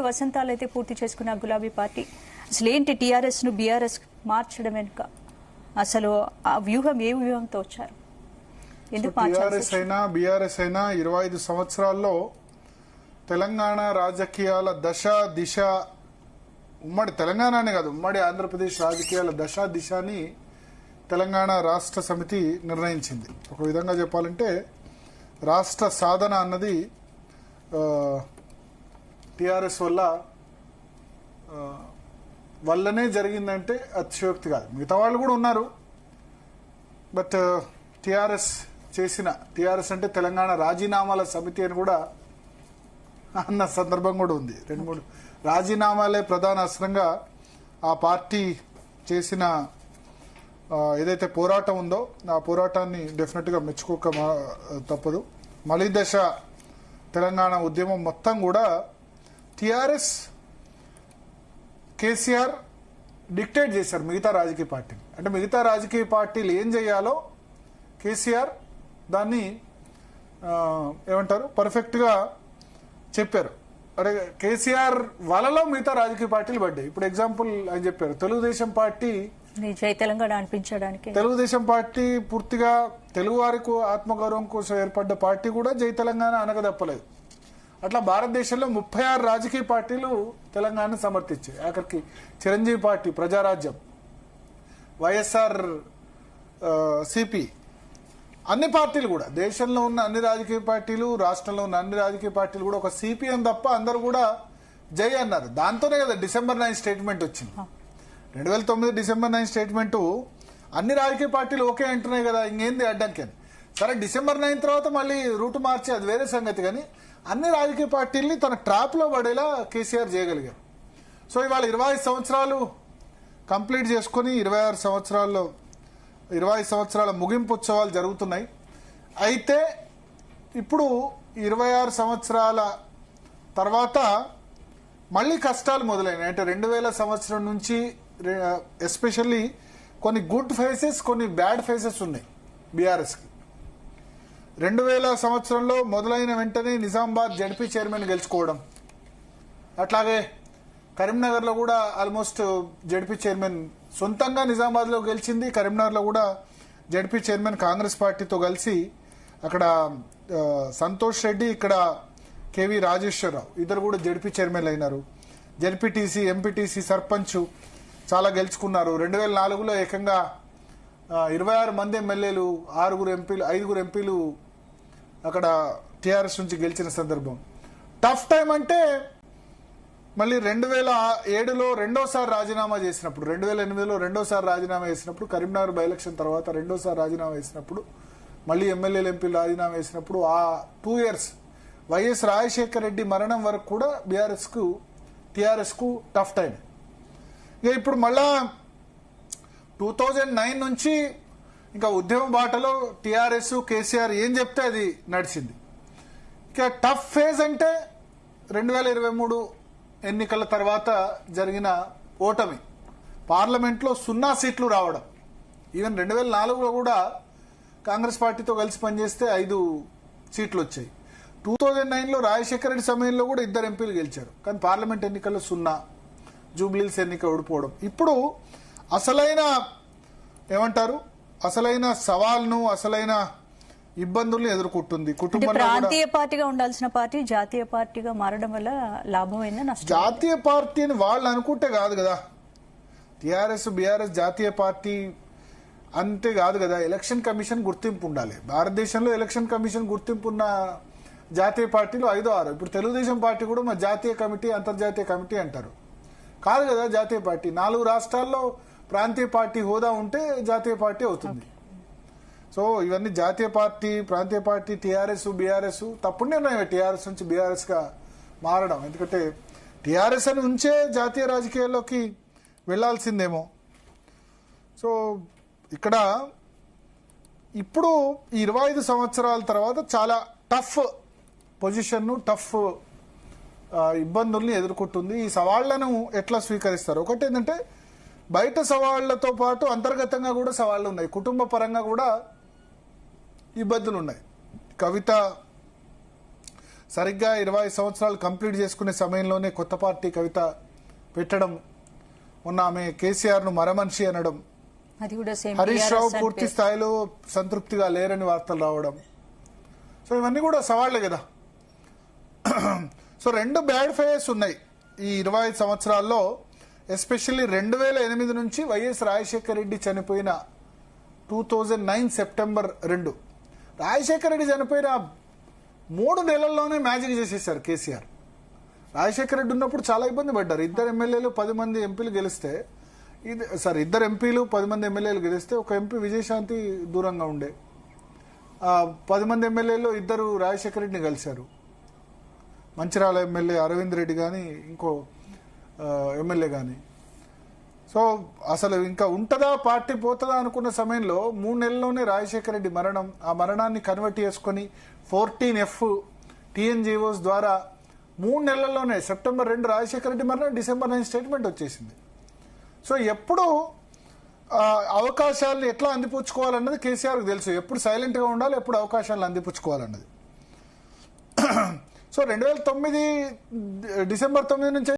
వసంతాలు అయితే పూర్తి చేసుకున్న గులాబీ పార్టీ అసలు ఏంటి టీఆర్ఎస్ ను బీఆర్ఎస్ మార్చడం వెనుక అసలు ఆ వ్యూహం ఏ వ్యూహంతో వచ్చారు? ఎందుకు టీఆర్ఎస్ అయినా బీఆర్ఎస్ అయినా 25 సంవత్సరాల్లో తెలంగాణ రాజకీయాల దశ దిశ ఉమ్మడి తెలంగాణనే కాదు ఉమ్మడి ఆంధ్రప్రదేశ్ రాజకీయాల దశ దిశని తెలంగాణ రాష్ట్ర సమితి నిర్ణయించింది. ఒక విధంగా చెప్పాలంటే రాష్ట్ర సాధన అన్నది టీఆర్ఎస్ వల్లనే జరిగిందంటే అతిశయోక్తి కాదు. మిగతా వాళ్ళు కూడా ఉన్నారు, బట్ టీఆర్ఎస్ అంటే తెలంగాణ రాజీనామాల సమితి అని కూడా అన్న సందర్భం కూడా ఉంది. 2-3 రాజీనామాలే ప్రధాన అస్త్రంగా ఆ పార్టీ చేసిన ఏదైతే పోరాటం ఉందో ఆ పోరాటాన్ని డెఫినెట్గా మెచ్చుకోక తప్పదు. మలి దశ తెలంగాణ ఉద్యమం మొత్తం కూడా టీఆర్ఎస్ కేసీఆర్ డిక్టేట్ చేశారు మిగతా రాజకీయ పార్టీలు. అంటే మిగతా రాజకీయ పార్టీలు ఏం చేయాలో కేసీఆర్ దాన్ని ఏమంటారు పర్ఫెక్ట్గా చెప్పారు. అంటే కేసీఆర్ వలలో మిగతా రాజకీయ పార్టీలు పడ్డాయి. ఇప్పుడు ఎగ్జాంపుల్ ఆయన చెప్పారు, తెలుగుదేశం పార్టీ జై తెలంగాణ అనిపించడానికి తెలుగుదేశం పార్టీ పూర్తిగా తెలుగువారికి ఆత్మగౌరవం కోసం ఏర్పడ్డ పార్టీ కూడా జై తెలంగాణ అనగదప్పలేదు. అట్లా భారతదేశంలో 36 రాజకీయ పార్టీలు తెలంగాణను సమర్థించాయి. ఆఖరికి చిరంజీవి పార్టీ ప్రజారాజ్యం, వైఎస్ఆర్ సిపి, అన్ని పార్టీలు కూడా దేశంలో ఉన్న అన్ని రాజకీయ పార్టీలు రాష్ట్రంలో ఉన్న అన్ని రాజకీయ పార్టీలు కూడా ఒక సిపిఎం తప్ప అందరూ కూడా జై అన్నారు. దాంతోనే కదా December 9 స్టేట్మెంట్ వచ్చింది. 2009 December 9 స్టేట్మెంట్ అన్ని రాజకీయ పార్టీలు ఓకే అంటున్నాయి కదా, ఇంకేంది అడ్డంకి అని. సరే December 9 తర్వాత మళ్ళీ రూటు మార్చి అది వేరే సంగతి, కానీ అన్ని రాజకీయ పార్టీల్ని తన ట్రాప్ లో పడేలా కేసీఆర్ చేయగలిగారు. సో ఇవాళ 25 సంవత్సరాలు కంప్లీట్ చేసుకుని 25 సంవత్సరాల ముగింపు ఉత్సవాలు జరుగుతున్నాయి. అయితే ఇప్పుడు 26 సంవత్సరాల తర్వాత మళ్ళీ కష్టాలు మొదలైనాయి. అంటే 2000 సంవత్సరం నుంచి ఎస్పెషల్లీ కొన్ని గుడ్ ఫేసెస్ కొన్ని బ్యాడ్ ఫేసెస్ ఉన్నాయి బీఆర్ఎస్కి. 2000 సంవత్సరంలో మొదలైన వెంటనే నిజామాబాద్ జడ్పీ చైర్మన్ గెలుచుకోవడం, అట్లాగే కరీంనగర్లో కూడా ఆల్మోస్ట్ జడ్పీ చైర్మన్ సొంతంగా నిజామాబాద్లో గెలిచింది. కరీంనగర్లో కూడా జడ్పీ చైర్మన్ కాంగ్రెస్ పార్టీతో కలిసి అక్కడ సంతోష్ రెడ్డి, ఇక్కడ కేవీ రాజేశ్వరరావు ఇద్దరు కూడా జడ్పీ చైర్మన్లు అయినారు. జడ్పీటీసీ, ఎంపీటీసీ, సర్పంచ్ చాలా గెలుచుకున్నారు. 2004లో ఏకంగా 26 మంది ఎమ్మెల్యేలు, 5 ఎంపీలు అక్కడ టీఆర్ఎస్ నుంచి గెలిచిన సందర్భం. టఫ్ టైం అంటే మళ్ళీ 2007లో రెండోసారి రాజీనామా చేసినప్పుడు, 2008లో రెండోసారి రాజీనామా చేసినప్పుడు, కరీంనగర్ బై ఎలక్షన్ తర్వాత రెండోసారి రాజీనామా చేసినప్పుడు, మళ్ళీ ఎమ్మెల్యేలు ఎంపీలు రాజీనామా చేసినప్పుడు ఆ 2 years వైఎస్ రాజశేఖర రెడ్డి మరణం వరకు కూడా టీఆర్ఎస్ కు టఫ్ టైం. ఇక ఇప్పుడు మళ్ళా 2009 నుంచి ఇంకా ఉద్యమ బాటలో టీఆర్ఎస్ కేసీఆర్ ఏం చెప్తే అది నడిచింది. ఇక టఫ్ ఫేజ్ అంటే 2023 ఎన్నికల తర్వాత జరిగిన ఓటమి, పార్లమెంట్లో 0 సీట్లు రావడం. ఈవెన్ 2004లో కూడా కాంగ్రెస్ పార్టీతో కలిసి పనిచేస్తే 5 సీట్లు వచ్చాయి. 2009లో రాజశేఖర రెడ్డి సమయంలో కూడా 2 ఎంపీలు గెలిచారు, కానీ పార్లమెంట్ ఎన్నికల్లో 0, జూబ్లీహిల్స్ ఎన్నిక ఓడిపోవడం. ఇప్పుడు అసలైన సవాల్ను, అసలైన ఇబ్బందుల్ని ఎదుర్కొంటుంది. ప్రాంతీయ పార్టీగా ఉండాల్సిన పార్టీ జాతీయ పార్టీగా మారడం వల్ల లాభమైందా నష్టం? జాతీయ పార్టీ అని వాళ్ళు అనుకుంటే కాదు కదా. టీఆర్ఎస్ బీఆర్ఎస్ జాతీయ పార్టీ అంతే కాదు కదా. ఎలక్షన్ కమిషన్ గుర్తింపు ఉండాలి. భారతదేశంలో ఎలక్షన్ కమిషన్ గుర్తింపు ఉన్న జాతీయ పార్టీలు 5-6. ఇప్పుడు తెలుగుదేశం పార్టీ కూడా మా జాతీయ కమిటీ, అంతర్జాతీయ కమిటీ అంటారు. కాదు కదా జాతీయ పార్టీ. 4 రాష్ట్రాల్లో ప్రాంతీయ పార్టీ హోదా ఉంటే జాతీయ పార్టీ అవుతుంది. సో ఇవన్నీ జాతీయ పార్టీ, ప్రాంతీయ పార్టీ, టీఆర్ఎస్ బీఆర్ఎస్ తప్పుడు నిర్ణయం టీఆర్ఎస్ నుంచి బీఆర్ఎస్ గా మారడం. ఎందుకంటే టీఆర్ఎస్ అని ఉంచే జాతీయ రాజకీయాల్లోకి వెళ్లాల్సిందేమో. సో ఇక్కడ ఇప్పుడు 25 సంవత్సరాల తర్వాత చాలా టఫ్ పొజిషన్, టఫ్ ఇబ్బందుల్ని ఎదుర్కొంటుంది. ఈ సవాళ్లను ఎట్లా స్వీకరిస్తారు? ఒకటి ఏంటంటే బయట సవాళ్లతో పాటు అంతర్గతంగా కూడా సవాళ్లు ఉన్నాయి. కుటుంబ పరంగా కూడా ఇబ్బందులు ఉన్నాయి. కవిత సరిగ్గా 20 సంవత్సరాలు కంప్లీట్ చేసుకునే సమయంలోనే కొత్త పార్టీ కవిత పెట్టడం, మొన్న ఆమె కేసీఆర్ను మరమనిషి అనడం, అది కూడా సేమ్ హరీష్ రావు పూర్తి స్థాయిలో సంతృప్తిగా లేరని వార్తలు రావడం, సో ఇవన్నీ కూడా సవాళ్లే కదా. సో 2 బ్యాడ్ ఫేజెస్ ఉన్నాయి ఈ 25 సంవత్సరాల్లో. ఎస్పెషల్లీ 2008 నుంచి వైఎస్ రాజశేఖర రెడ్డి చనిపోయిన 2009 సెప్టెంబర్ 2, రాజశేఖర రెడ్డి చనిపోయిన 3 నెలల్లోనే మ్యాజిక్ చేసేసారు కేసీఆర్. రాజశేఖర రెడ్డి ఉన్నప్పుడు చాలా ఇబ్బంది పడ్డారు. 2 ఎమ్మెల్యేలు 10 మంది ఎంపీలు గెలిస్తే, 2 ఎంపీలు 10 మంది ఎమ్మెల్యేలు గెలిస్తే ఒక ఎంపీ విజయశాంతి దూరంగా ఉండే, 10 మంది ఎమ్మెల్యేలు 2 రాజశేఖర రెడ్డిని కలిశారు. మంచిర్యాల ఎమ్మెల్యే అరవింద్ రెడ్డి కానీ ఇంకో ఎమ్మెల్యే కానీ. సో అసలు ఇంకా ఉంటుందా పార్టీ పోతుందా అనుకున్న సమయంలో 3 నెలల్లోనే రాజశేఖర రెడ్డి మరణం, ఆ మరణాన్ని కన్వర్ట్ చేసుకొని 14F TNGOs ద్వారా 3 నెలల్లోనే సెప్టెంబర్ 2 రాజశేఖర రెడ్డి మరణం, డిసెంబర్ 9 స్టేట్మెంట్ వచ్చేసింది. సో ఎప్పుడు అవకాశాలను ఎట్లా అందిపుచ్చుకోవాలన్నది కేసీఆర్కి తెలుసు. ఎప్పుడు సైలెంట్గా ఉండాలి, ఎప్పుడు అవకాశాలను అందిపుచ్చుకోవాలన్నది. సో 2009 డిసెంబర్ 9 నుంచి